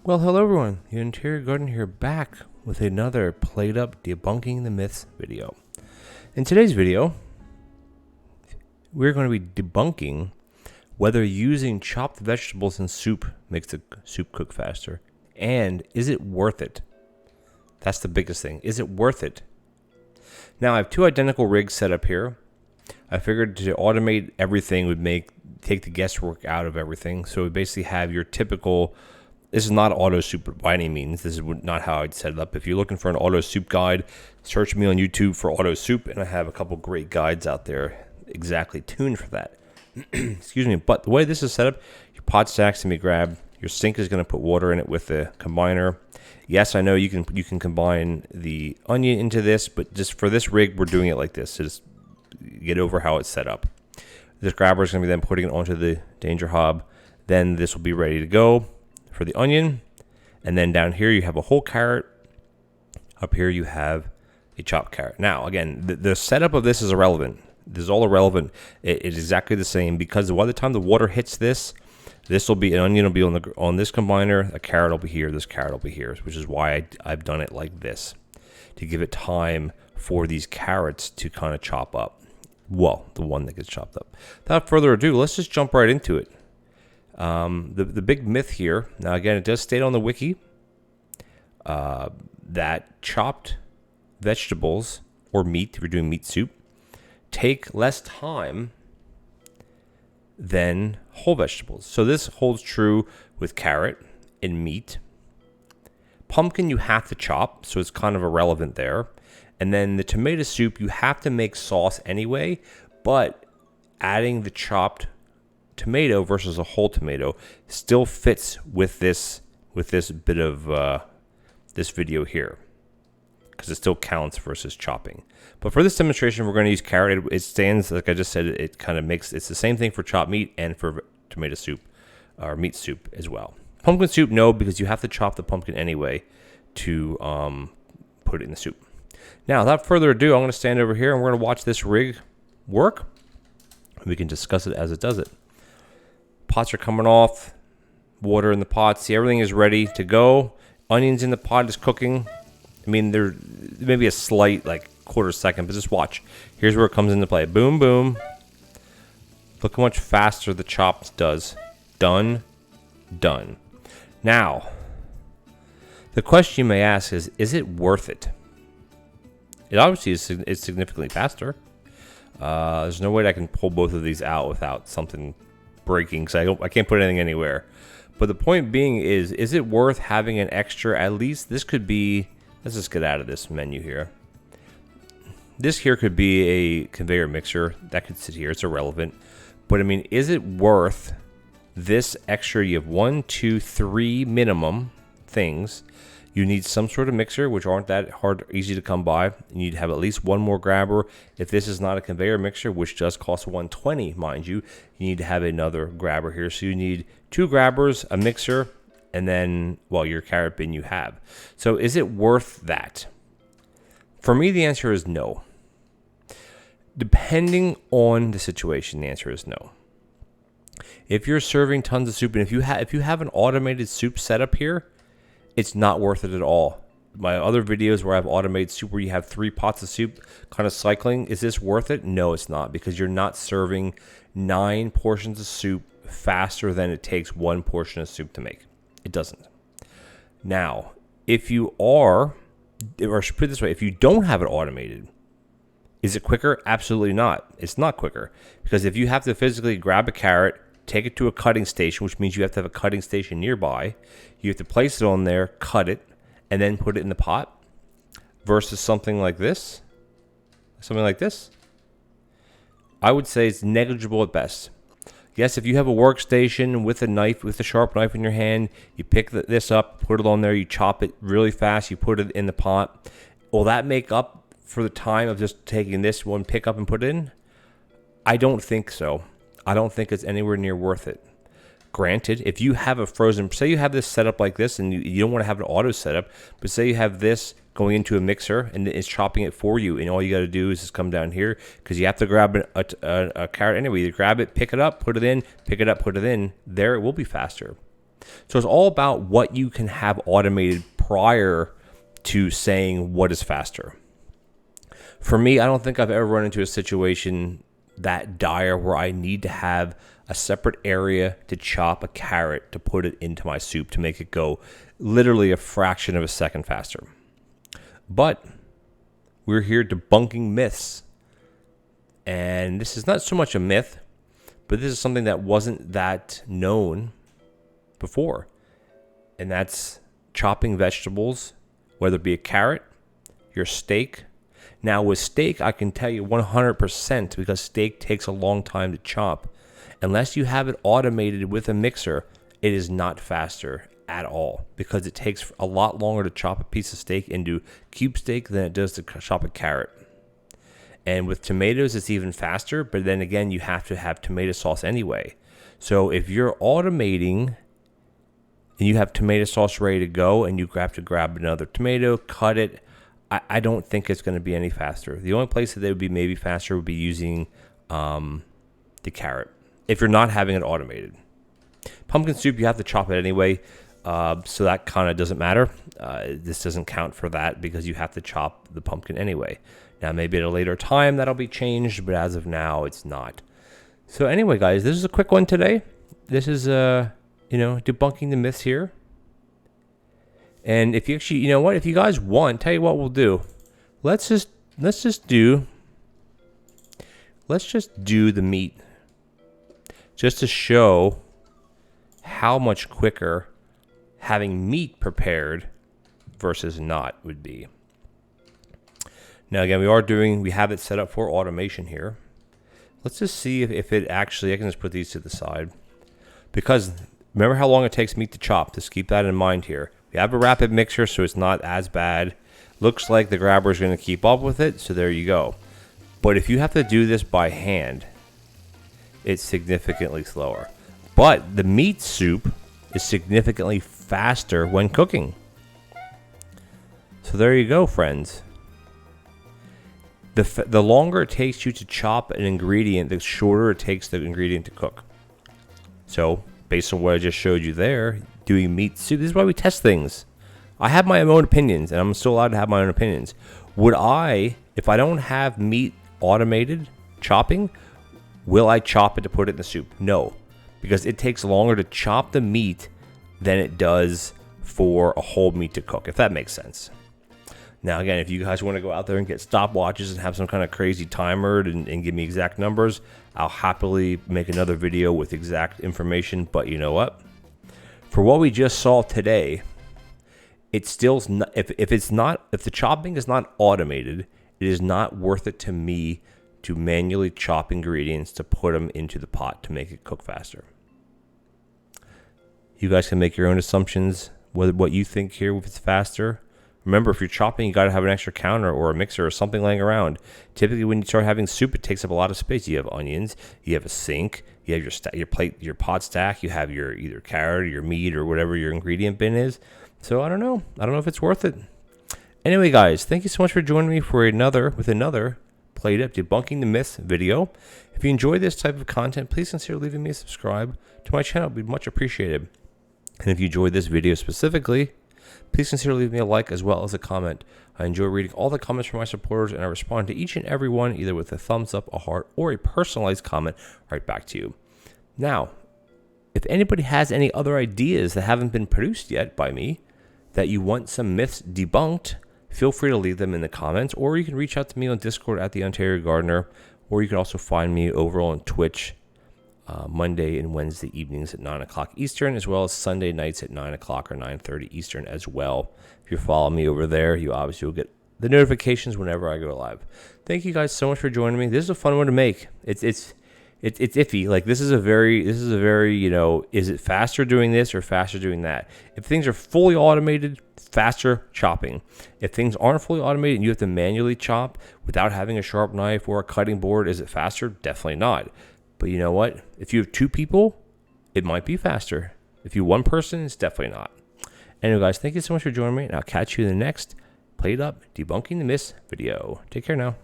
Well, hello everyone, the Interior Gardener here, back with another PlateUp Debunking the Myths video. In today's video, we're going to be debunking whether using chopped vegetables in soup makes the soup cook faster, and is it worth it? That's the biggest thing. Is it worth it? Now, I have two identical rigs set up here. I figured to automate everything would take the guesswork out of everything. So we basically have your typical. This is not auto soup by any means. This is not how I'd set it up. If you're looking for an auto soup guide, search me on YouTube for auto soup, and I have a couple great guides out there exactly tuned for that. Excuse me. But the way this is set up, your pot stack's gonna be grabbed. Your sink is gonna put water in it with the combiner. Yes, I know you can combine the onion into this, but just for this rig, we're doing it like this. So just get over how it's set up. This grabber is gonna be then putting it onto the danger hob. Then this will be ready to go for the onion, and then down here you have a whole carrot. Up here you have a chopped carrot. Now again, the setup of this is irrelevant. This is all irrelevant. It is exactly the same, because by the time the water hits this will be, an onion will be on this combiner, a carrot will be here, this carrot will be here, which is why I've done it like this, to give it time for these carrots to kind of chop up. Well, the one that gets chopped up. Without further ado, let's just jump right into it. The big myth here, now again, it does state on the wiki that chopped vegetables or meat, if you're doing meat soup, take less time than whole vegetables. So this holds true with carrot and meat. Pumpkin you have to chop, so it's kind of irrelevant there. And then the tomato soup, you have to make sauce anyway, but adding the chopped tomato versus a whole tomato still fits with this bit of this video here, because it still counts versus chopping. But for this demonstration, we're going to use carrot. It stands, like I just said, it kind of makes, it's the same thing for chopped meat and for tomato soup or meat soup as well. Pumpkin soup, no, because you have to chop the pumpkin anyway to put it in the soup. Now, without further ado, I'm going to stand over here and we're going to watch this rig work. We can discuss it as it does it. Pots are coming off, water in the pot. See, everything is ready to go. Onions in the pot is cooking. I mean, there may be a slight, like, quarter second, but just watch. Here's where it comes into play. Boom, boom. Look how much faster the chopped does. Done. Done. Now, the question you may ask is it worth it? It obviously is, it's significantly faster. There's no way that I can pull both of these out without something breaking, because I can't put anything anywhere. But the point being is it worth having an extra, at least this could be, let's just get out of this menu here. This here could be a conveyor mixer. That could sit here. It's irrelevant. But I mean, is it worth this extra? You have 1, 2, 3 minimum things. You need some sort of mixer, which aren't that hard, easy to come by. You need to have at least one more grabber. If this is not a conveyor mixer, which does cost $120, mind you, you need to have another grabber here. So you need 2 grabbers, a mixer, and then, well, your carrot bin you have. So is it worth that? For me, the answer is no. Depending on the situation, the answer is no. If you're serving tons of soup, and if you have an automated soup setup here, it's not worth it at all. My other videos where I've automated soup, where you have 3 pots of soup kind of cycling, is this worth it? No, it's not, because you're not serving 9 portions of soup faster than it takes 1 portion of soup to make. It doesn't. Now, if you are, or I should put it this way, if you don't have it automated, is it quicker? Absolutely not. It's not quicker, because if you have to physically grab a carrot, take it to a cutting station, which means you have to have a cutting station nearby, you have to place it on there, cut it, and then put it in the pot, versus something like this, I would say it's negligible at best. Yes, if you have a workstation with a knife, with a sharp knife in your hand, you pick this up, put it on there, you chop it really fast, you put it in the pot. Will that make up for the time of just taking this one, pick up and put it in? I don't think so. I don't think it's anywhere near worth it. Granted, if you have a frozen, say you have this set up like this, and you don't want to have an auto setup, but say you have this going into a mixer and it's chopping it for you, and all you got to do is just come down here, because you have to grab a carrot anyway. You grab it, pick it up, put it in, pick it up, put it in. There, it will be faster. So it's all about what you can have automated prior to saying what is faster. For me, I don't think I've ever run into a situation that dire where I need to have a separate area to chop a carrot to put it into my soup to make it go literally a fraction of a second faster. But we're here debunking myths. And this is not so much a myth, but this is something that wasn't that known before. And that's chopping vegetables, whether it be a carrot, your steak. Now with steak, I can tell you 100% because steak takes a long time to chop. Unless you have it automated with a mixer, it is not faster at all because it takes a lot longer to chop a piece of steak into cube steak than it does to chop a carrot. And with tomatoes, it's even faster, but then again, you have to have tomato sauce anyway. So if you're automating and you have tomato sauce ready to go and you have to grab another tomato, cut it, I don't think it's going to be any faster. The only place that they would be maybe faster would be using the carrot if you're not having it automated. Pumpkin soup, you have to chop it anyway, so that kind of doesn't matter. This doesn't count for that because you have to chop the pumpkin anyway. Now, maybe at a later time that'll be changed, but as of now, it's not. So anyway, guys, this is a quick one today. This is, debunking the myths here. And if you actually, if you guys want, tell you what we'll do. Let's just do the meat, just to show how much quicker having meat prepared versus not would be. Now again, we have it set up for automation here. Let's just see if it actually, I can just put these to the side. Because remember how long it takes meat to chop, just keep that in mind here. We have a rapid mixer, so it's not as bad. Looks like the grabber is going to keep up with it, so there you go. But if you have to do this by hand, it's significantly slower. But the meat soup is significantly faster when cooking. So there you go, friends. The longer it takes you to chop an ingredient, the shorter it takes the ingredient to cook. So based on what I just showed you there, doing meat soup, this is why we test things. I have my own opinions, and I'm still allowed to have my own opinions. Would I, if I don't have meat automated chopping, will I chop it to put it in the soup? No, because it takes longer to chop the meat than it does for a whole meat to cook, if that makes sense. Now, again, if you guys want to go out there and get stopwatches and have some kind of crazy timer and give me exact numbers, I'll happily make another video with exact information. But you know what? For what we just saw today, it's still not, if the chopping is not automated, it is not worth it to me to manually chop ingredients to put them into the pot to make it cook faster. You guys can make your own assumptions whether what you think here, if it's faster. Remember, if you're chopping, you got to have an extra counter or a mixer or something laying around. Typically, when you start having soup, it takes up a lot of space. You have onions, you have a sink, you have your plate, your pot stack, you have your either carrot or your meat or whatever your ingredient bin is. So I don't know if it's worth it. Anyway, guys, thank you so much for joining me for another PlateUp Debunking the Myths video. If you enjoy this type of content, please consider leaving me a subscribe to my channel. It would be much appreciated. And if you enjoyed this video specifically, please consider leaving me a like as well as a comment. I enjoy reading all the comments from my supporters, and I respond to each and every one either with a thumbs up, a heart, or a personalized comment right back to you. Now, if anybody has any other ideas that haven't been produced yet by me that you want some myths debunked, feel free to leave them in the comments, or you can reach out to me on Discord at TheOntarioGardener, or you can also find me over on Twitch Monday and Wednesday evenings at 9 o'clock Eastern, as well as Sunday nights at 9 o'clock or 9:30 Eastern as well. If you follow me over there, you obviously will get the notifications whenever I go live. Thank you guys so much for joining me. This is a fun one to make. It's iffy. Like this is a very, is it faster doing this or faster doing that? If things are fully automated, faster chopping. If things aren't fully automated and you have to manually chop without having a sharp knife or a cutting board, is it faster? Definitely not. But you know what? If you have two people, it might be faster. If you one person, it's definitely not. Anyway, guys, thank you so much for joining me, and I'll catch you in the next PlateUp Debunking the Myths video. Take care now.